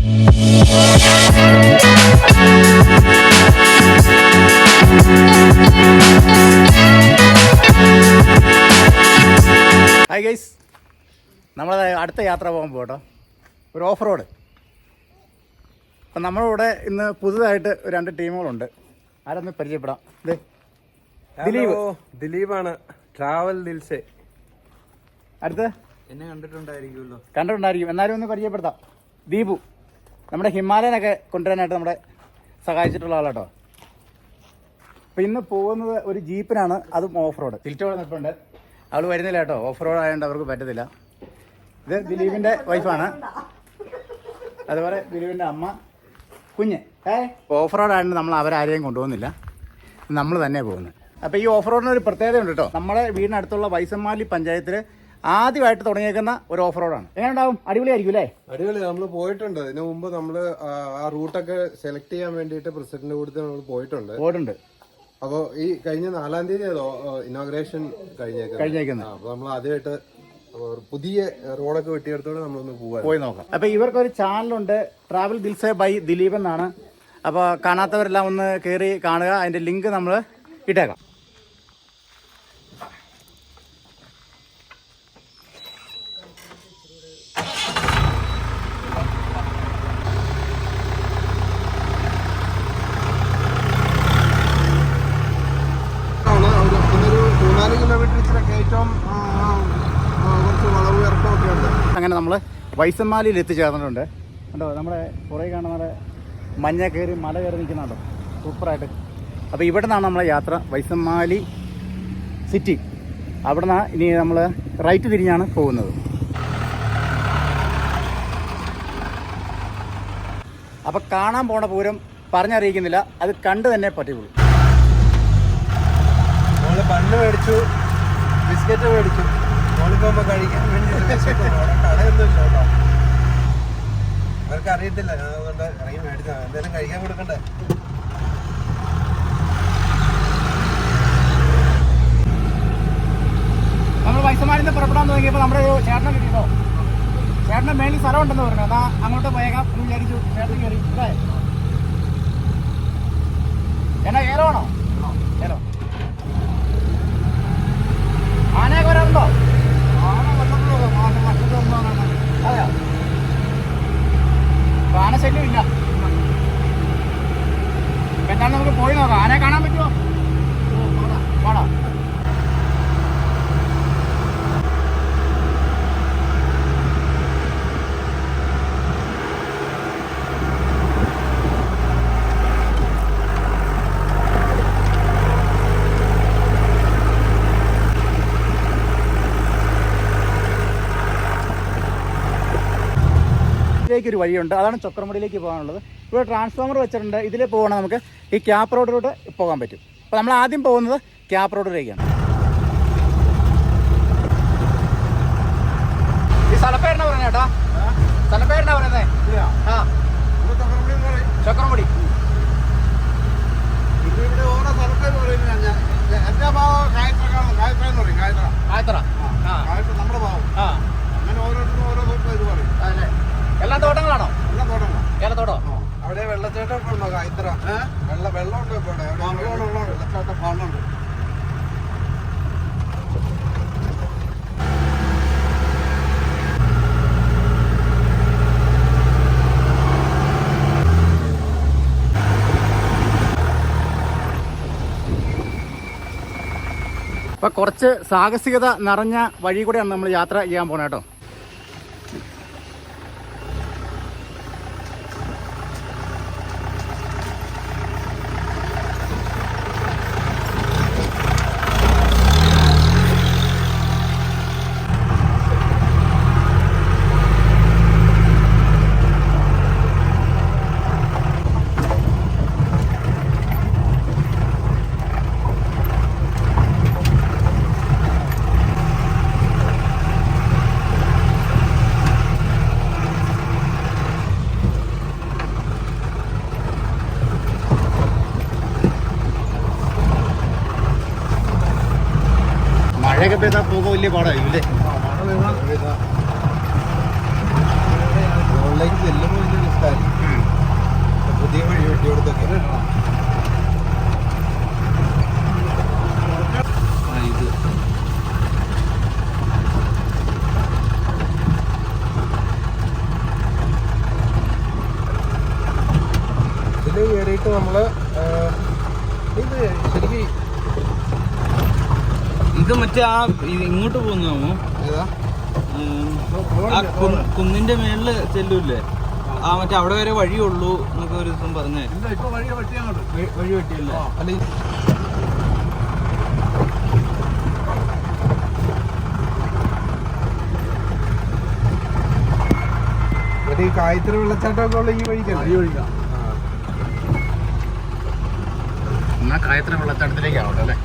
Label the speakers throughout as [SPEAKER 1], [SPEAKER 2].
[SPEAKER 1] Hi guys, നമ്മൾ അടുത്ത യാത്ര പോകുമ്പോൾ കേട്ടോ ഒരു ഓഫ് റോഡ്. അപ്പം നമ്മളിവിടെ ഇന്ന് പുതുതായിട്ട് 2 ടീമുകളുണ്ട്. ആരൊന്ന് പരിചയപ്പെടാം. ഇത്
[SPEAKER 2] ദിലീപാണ്, ട്രാവൽ ദിൽസെ.
[SPEAKER 1] അടുത്ത്
[SPEAKER 2] എന്നെ കണ്ടിട്ടുണ്ടായിരിക്കും.
[SPEAKER 1] എന്നാലും ഒന്ന് പരിചയപ്പെടുത്താം. ദീപു, നമ്മുടെ ഹിമാലയനൊക്കെ കൊണ്ടുവരാനായിട്ട് നമ്മുടെ സഹായിച്ചിട്ടുള്ള ആളാട്ടോ. അപ്പം ഇന്ന് പോകുന്നത് ഒരു ജീപ്പിനാണ്, അതും ഓഫ് റോഡ്. തിരിച്ചോടെ നിൽപ്പുണ്ട്, അവൾ വരുന്നില്ല കേട്ടോ. ഓഫ് റോഡ് ആയതുകൊണ്ട് അവർക്ക് പറ്റത്തില്ല. ഇത് ദിലീപിൻ്റെ വൈഫാണ്, അതുപോലെ ദിലീപിൻ്റെ അമ്മ കുഞ്ഞ്. ഓഫ് റോഡ് ആയതുകൊണ്ട് നമ്മൾ അവരാരെയും കൊണ്ടുപോകുന്നില്ല, നമ്മൾ തന്നെ പോകുന്നത്. അപ്പോൾ ഈ ഓഫ് റോഡിന് ഒരു പ്രത്യേകത ഉണ്ട് കേട്ടോ. നമ്മുടെ വീടിനടുത്തുള്ള ബൈസൺവാലി പഞ്ചായത്തിൽ ആദ്യമായിട്ട് തുടങ്ങിയേക്കുന്ന ഒരു ഓഫ് റോഡാണ്. എങ്ങനെ ഉണ്ടാവും? അടിപൊളിയായിരിക്കും അല്ലേ?
[SPEAKER 2] അടിപൊളി. നമ്മൾ പോയിട്ടുണ്ട് ഇതിനു മുമ്പ്. നമ്മൾ ആ റൂട്ടൊക്കെ സെലക്ട് ചെയ്യാൻ വേണ്ടിയിട്ട് പ്രസിഡന്റ് കൂടി നമ്മൾ പോയിട്ടുണ്ട്. അപ്പോൾ ഈ കഴിഞ്ഞ 4-ാം തീയതി ഇനോഗ്രേഷൻ കഴിഞ്ഞേക്കുന്നത്. അപ്പോൾ നമ്മൾ ആദ്യമായിട്ട് പുതിയ റോഡൊക്കെ വെട്ടിയെടുത്തോടെ നമ്മളൊന്ന് പോയി നോക്കാം. അപ്പോൾ ഇവർക്കൊരു ചാനലുണ്ട്, ട്രാവൽ ദിൽസെ ബൈ ദിലീപ് എന്നാണ്. അപ്പോൾ കാണാത്തവരെല്ലാം ഒന്ന് കയറി കാണുക. അതിൻ്റെ ലിങ്ക് നമ്മൾ ഇട്ടേക്കാം. അങ്ങനെ നമ്മൾ ബൈസൺവാലിയിൽ എത്തിച്ചേർന്നിട്ടുണ്ട്. കണ്ടോ, നമ്മുടെ പുറകെ കാണുന്ന മഞ്ഞ കയറി മല കയറി നിൽക്കുന്നുണ്ടോ, സൂപ്പറായിട്ട്. അപ്പോൾ ഇവിടെ നിന്നാണ് നമ്മളെ യാത്ര, ബൈസൺവാലി സിറ്റി. അവിടെ നിന്നാണ് ഇനി നമ്മൾ റൈറ്റ് തിരിഞ്ഞാണ് പോകുന്നത്. അപ്പോൾ കാണാൻ പോണ പൂരം പറഞ്ഞറിയിക്കുന്നില്ല, അത് കണ്ടു തന്നെ പറ്റുള്ളൂ. നമ്മൾ ബണ്ണ് മേടിച്ചു, ബിസ്ക്കറ്റ് മേടിച്ചു. പോകുമ്പോൾ കഴിക്കാൻ വേണ്ടി കടയൊന്നുമില്ല കേട്ടോ. അവർക്ക് അറിയത്തില്ല, ഞാൻ അതുകൊണ്ട് ഇറങ്ങി മേടിച്ചാൽ എന്തെങ്കിലും കഴിക്കാൻ കൊടുക്കണ്ടേ.
[SPEAKER 1] നമ്മൾ ബൈസൺവാലിയിൽ നിന്ന് പുറപ്പെടാൻ തുടങ്ങിയപ്പോൾ നമ്മുടെ ഒരു ചേട്ടനെ കിട്ടിയോ. ചേട്ടൻ്റെ മേളിൽ സ്ഥലം ഉണ്ടെന്ന് പറഞ്ഞു. അതാ അങ്ങോട്ട് പോയേക്കാം എന്ന് വിചാരിച്ചു. ചേട്ടൻ കയറി ഇല്ലേ? എന്നാ ഏലോ ആണോ? ഏലോ ആനയൊക്കെ വരാറുണ്ടോ? അതെയോ? ആനശല്യം ഇല്ല. എന്താണ്, നമുക്ക് പോയി നോക്കാം. ആനയെ കാണാൻ പറ്റുമോ? പാടാ. ഒരു വഴിയുണ്ട്, അതാണ് ചക്രമുടിയിലേക്ക് പോകാനുള്ളത്. ഇവിടെ ട്രാൻസ്ഫോമർ വെച്ചിട്ടുണ്ട്. ഇതിൽ പോകണം, നമുക്ക് ഈ ക്യാപ്പ് റോഡിലൂടെ പോകാൻ പറ്റും. അപ്പോൾ നമ്മൾ ആദ്യം പോകുന്നത് ക്യാപ്പ് റോഡിലേക്കാണ്. ഈ സ്ഥലപ്പേരെന്നാ പറയുന്നത് ചേട്ടാ? സ്ഥലപ്പേരെന്നാ പറയുന്നത്? ആ, ചക്രമുടി.
[SPEAKER 2] ഇവിടെ ഓരോ സ്ഥലപ്പേര് പറയുന്നത് എൻ്റെ ഭാവം കായത്ര. നമ്മുടെ ഭാവം. അങ്ങനെ ഓരോരുത്തരും ഓരോ ഇത് പറയും.
[SPEAKER 1] അതല്ലേ? എല്ലാം തോട്ടങ്ങളാണോ?
[SPEAKER 2] എല്ലാം തോട്ടങ്ങളാണ്.
[SPEAKER 1] ഏലത്തോട്ടോ?
[SPEAKER 2] അവിടെ വെള്ളച്ചാട്ടം ഉണ്ടോ? കായത്ര വെള്ളമുണ്ടോ? ഇപ്പോൾ വെള്ളച്ചാട്ടം കാണുന്നുണ്ട്.
[SPEAKER 1] അപ്പോൾ കുറച്ച് സാഹസികത നിറഞ്ഞ വഴി കൂടെയാണ് നമ്മൾ യാത്ര ചെയ്യാൻ പോകുന്നത് കേട്ടോ. മഴയൊക്കെ പെയ്താൽ പോകാൻ വലിയ പാടായിരിക്കും അല്ലേ?
[SPEAKER 2] മുകളിലേക്ക് ചെല്ലുമ്പോൾ വലിയ റിസ്ക്കായിരിക്കും. പോയിട്ട് നമ്മള് ഇത് ശരിക്കും
[SPEAKER 3] ഇത് മറ്റേ ആ ഇങ്ങോട്ട് പോകുന്നതാണോ?
[SPEAKER 2] ഏതാ
[SPEAKER 3] ആ കുന്നിന്റെ മേളില് ചെല്ലൂല്ലേ? ആ മറ്റേ അവിടെ വരെ വഴിയുള്ളൂ എന്നൊക്കെ ഒരു ദിവസം പറഞ്ഞേ. വഴി വെട്ടിയല്ലേ?
[SPEAKER 2] ഈ കായത്തിന് വെള്ളച്ചാട്ടമൊക്കെ ഉള്ള ഈ വഴിക്കാം.
[SPEAKER 1] എന്നാ കായത്തിന് വെള്ളച്ചാട്ടത്തിലേക്കാവട്ടെ അല്ലേ?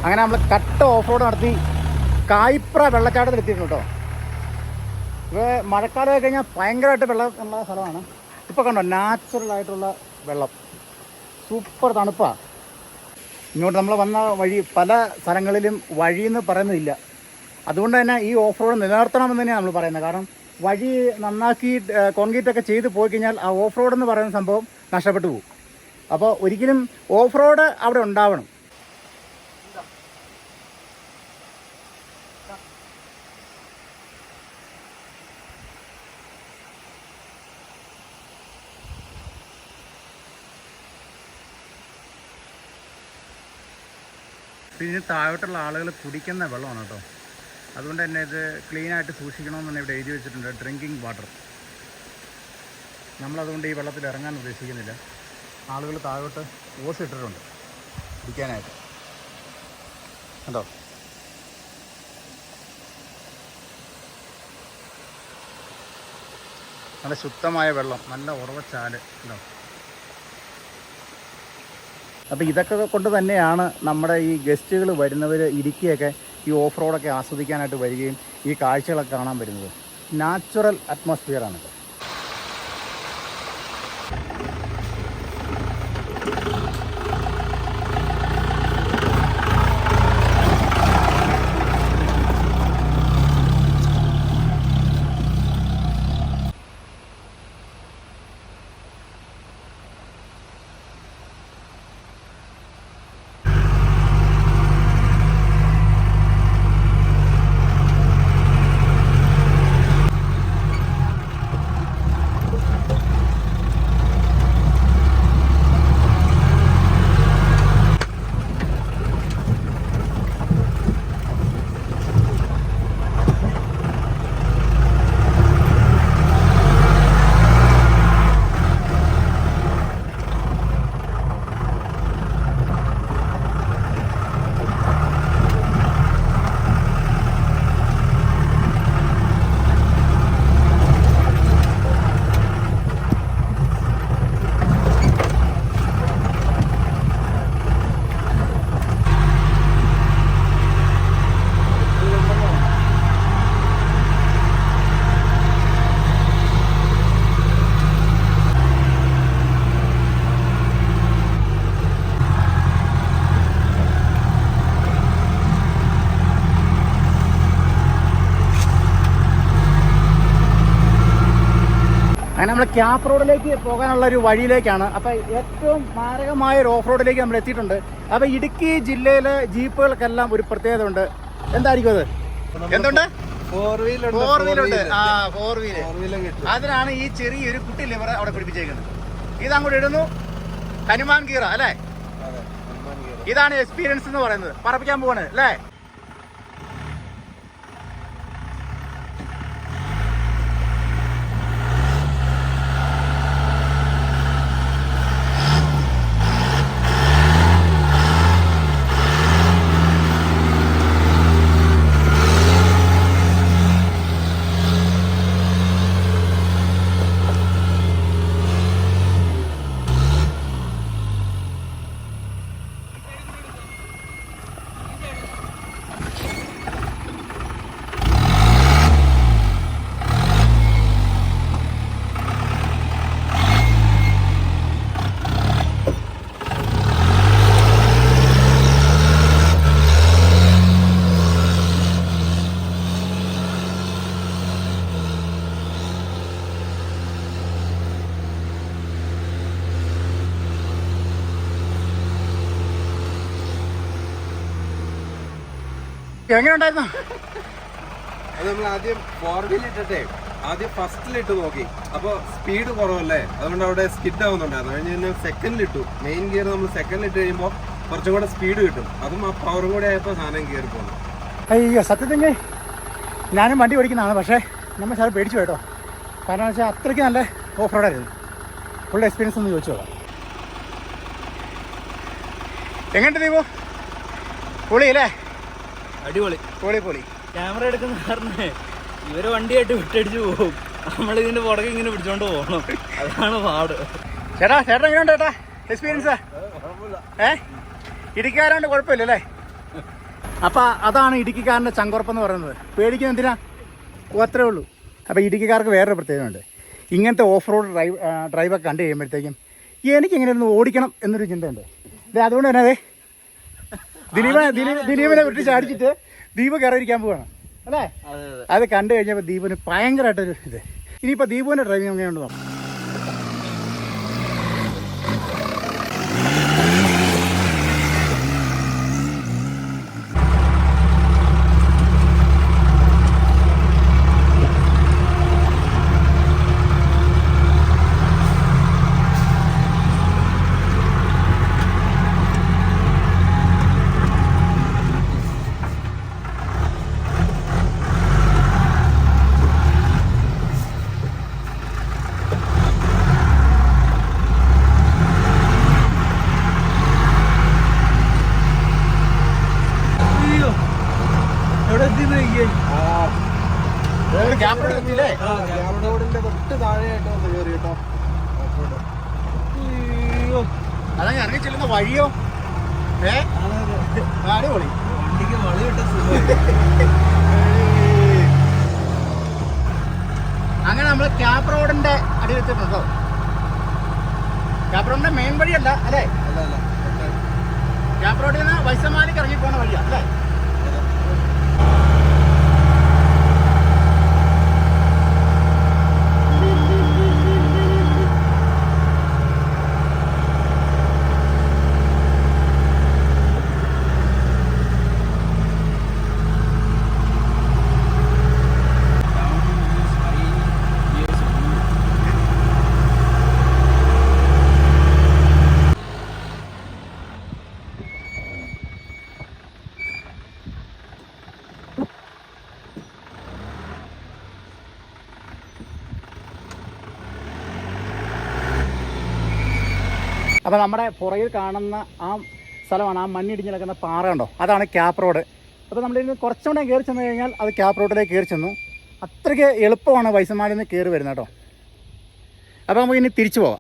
[SPEAKER 1] അങ്ങനെ നമ്മൾ കട്ട ഓഫ് റോഡ് നടത്തി കായിപ്ര വെള്ളച്ചാട്ടത്തിൽ എത്തിയിട്ടുണ്ട് കേട്ടോ. ഇത് മഴക്കാലമൊക്കെ കഴിഞ്ഞാൽ ഭയങ്കരമായിട്ട് വെള്ളം ഉള്ള സ്ഥലമാണ്. ഇപ്പോൾ കണ്ടോ നാച്ചുറലായിട്ടുള്ള വെള്ളം, സൂപ്പർ തണുപ്പാണ്. ഇങ്ങോട്ട് നമ്മൾ വന്ന വഴി പല സ്ഥലങ്ങളിലും വഴിയെന്ന് പറയുന്നില്ല. അതുകൊണ്ട് തന്നെ ഈ ഓഫ് റോഡ് നിലനിർത്തണമെന്ന് തന്നെയാണ് നമ്മൾ പറയുന്നത്. കാരണം വഴി നന്നാക്കി കോൺക്രീറ്റൊക്കെ ചെയ്ത് പോയി കഴിഞ്ഞാൽ ആ ഓഫ് റോഡ് എന്ന് പറയുന്ന സംഭവം നഷ്ടപ്പെട്ടു പോകും. അപ്പോൾ ഒരിക്കലും ഓഫ് റോഡ് അവിടെ ഉണ്ടാവണം. ഇതിന് താഴോട്ടുള്ള ആളുകൾ കുടിക്കുന്ന വെള്ളമാണ് കേട്ടോ. അതുകൊണ്ട് തന്നെ ഇത് ക്ലീനായിട്ട് സൂക്ഷിക്കണമെന്ന് തന്നെ ഇവിടെ എഴുതി വെച്ചിട്ടുണ്ട്, ഡ്രിങ്കിങ് വാട്ടർ. നമ്മളതുകൊണ്ട് ഈ വെള്ളത്തിൽ ഇറങ്ങാൻ ഉദ്ദേശിക്കുന്നില്ല. ആളുകൾ താഴോട്ട് ഓസ് ഇട്ടിട്ടുണ്ട് കുടിക്കാനായിട്ട് കേട്ടോ. നല്ല ശുദ്ധമായ വെള്ളം, നല്ല ഉറവച്ചാല് കേട്ടോ. അപ്പോൾ ഇതൊക്കെ കൊണ്ട് തന്നെയാണ് നമ്മുടെ ഈ ഗസ്റ്റുകൾ വരുന്നവർ ഇടുക്കിയൊക്കെ ഈ ഓഫ് റോഡൊക്കെ ആസ്വദിക്കാനായിട്ട് വരികയും ഈ കാഴ്ചകളൊക്കെ കാണാൻ വരുന്നത്. നാച്ചുറൽ അറ്റ്മോസ്ഫിയറാണ്. അങ്ങനെ നമ്മൾ ക്യാപ്പ് റോഡിലേക്ക് പോകാനുള്ള ഒരു വഴിയിലേക്കാണ്. അപ്പോൾ ഏറ്റവും മാരകമായ ഒരു ഓഫ് റോഡിലേക്ക് നമ്മൾ എത്തിയിട്ടുണ്ട്. അപ്പോൾ ഇടുക്കി ജില്ലയിലെ ജീപ്പുകൾക്കെല്ലാം ഒരു പ്രത്യേകത ഉണ്ട്. എന്തായിരിക്കും അത്? എന്തുണ്ട്? ഫോർ വീലുണ്ട്. ആ, ഫോർ വീല്. അതിനാണ് ഈ ചെറിയൊരു കുട്ടി ലിവർ അവിടെ പിടിപ്പിച്ചേക്കുന്നത്. ഇതങ്ങോട്ട് ഇടുന്നു, ഹനുമാൻ ഗീറ അല്ലേ? ഇതാണ് എക്സ്പീരിയൻസ് എന്ന് പറയുന്നത്. പറപ്പിക്കാൻ പോവാണ് അല്ലേ? എങ്ങനെ ഉണ്ടായിരുന്നു?
[SPEAKER 2] അത് നമ്മൾ ആദ്യം 4 വീൽ ഇട്ടിട്ടേ ആദ്യം ഫസ്റ്റിലിട്ട് നോക്കി. അപ്പോൾ സ്പീഡ് കുറവല്ലേ, അതുകൊണ്ട് അവിടെ സ്കിഡ് ആവുന്നുണ്ടായിരുന്നു. കഴിഞ്ഞ് സെക്കൻഡിലിട്ടു. മെയിൻ ഗിയർ നമ്മൾ സെക്കൻഡിലിട്ട് കഴിയുമ്പോൾ കുറച്ചും കൂടെ സ്പീഡ് കിട്ടും. അതും ആ പവറും കൂടെ ആയപ്പോൾ സാധനം കയറി പോകുന്നു.
[SPEAKER 1] അയ്യോ, സത്യത്തിൽ ഞാനും വണ്ടി ഓടിക്കുന്നതാണ്. പക്ഷേ നമ്മൾ സാറ് പേടിച്ചു കേട്ടോ. കാരണം വെച്ചാൽ അത്രയ്ക്ക് നല്ല ഓഫ് റോഡായിരുന്നു. ഫുൾ എക്സ്പീരിയൻസ് ഒന്ന് ചോദിച്ചു നോക്കാം. എങ്ങനെയുണ്ട് ദീപു? പൊളി അല്ലേ?
[SPEAKER 3] അടിപൊളി.
[SPEAKER 1] പൊളി.
[SPEAKER 3] ക്യാമറ എടുക്കുന്ന കാരണേ ഇവര് വണ്ടിയായിട്ട് വിട്ടടിച്ച് പോകും. നമ്മളിതിന്റെ പുറകെ ഇങ്ങനെ പിടിച്ചോണ്ട് പോകണം. അതാണ് പാട്.
[SPEAKER 1] ചേട്ടാ എങ്ങനെയുണ്ട് ചേട്ടാ എക്സ്പീരിയൻസ്? ഇടുക്കിക്കാരോണ്ട് കുഴപ്പമില്ലല്ലേ? അപ്പം അതാണ് ഇടുക്കിക്കാരൻ്റെ ചങ്കുറപ്പെന്ന് പറയുന്നത്. പേടിക്കുന്ന എന്തിനാ? അത്രേ ഉള്ളൂ. അപ്പോൾ ഇടുക്കിക്കാർക്ക് വേറൊരു പ്രത്യേകതയുണ്ട്. ഇങ്ങനത്തെ ഓഫ് റോഡ് ഡ്രൈവൊക്കെ കണ്ടു കഴിയുമ്പോഴത്തേക്കും എനിക്കിങ്ങനെ ഒന്ന് ഓടിക്കണം എന്നൊരു ചിന്തയുണ്ട്. അതുകൊണ്ട് തന്നെ അതെ ദിലീപിനെ വിട്ട് ചാടിച്ചിട്ട് ദീപ് കയറിയിരിക്കാൻ പോവാണ് അല്ലേ? അത് കണ്ടു കഴിഞ്ഞപ്പോൾ ദീപിന് ഭയങ്കരമായിട്ടൊരു ഇത്. ഇനിയിപ്പോൾ ദീപുവിൻ്റെ ഡ്രൈവിംഗ് എങ്ങനെയുണ്ട് നോക്കാം. അതങ്ങനെ ഇറങ്ങി ചെല്ലുന്ന വഴിയോ അടിപൊളി.
[SPEAKER 3] വണ്ടിക്ക് വളയിട്ട
[SPEAKER 1] അങ്ങനെ നമ്മൾ ക്യാപ് റോഡിന്റെ അടി വെച്ചിട്ടുണ്ടോ? ക്യാപ് റോഡിന്റെ മെയിൻ വഴിയല്ല അല്ലേ? ക്യാപ് റോഡിൽ നിന്ന് വൈസമാലിക്ക് ഇറങ്ങി പോകുന്ന വഴിയാ അല്ലേ? അപ്പോൾ നമ്മുടെ പുറകിൽ കാണുന്ന ആ സ്ഥലമാണ് ആ മണ്ണിടിഞ്ഞ് കിടക്കുന്ന പാറ ഉണ്ടോ, അതാണ് ക്യാപ് റോഡ്. അപ്പോൾ നമ്മളിന്ന് കുറച്ചുകൂടെ കയറി ചെന്ന് കഴിഞ്ഞാൽ അത് ക്യാപ് റോഡിലേക്ക് കയറി ചെന്നു. അത്രയ്ക്ക് എളുപ്പമാണ് വൈസമാലിൽ നിന്ന് കയറി വരുന്നത് കേട്ടോ. അപ്പോൾ നമുക്ക് ഇനി തിരിച്ചു പോകാം.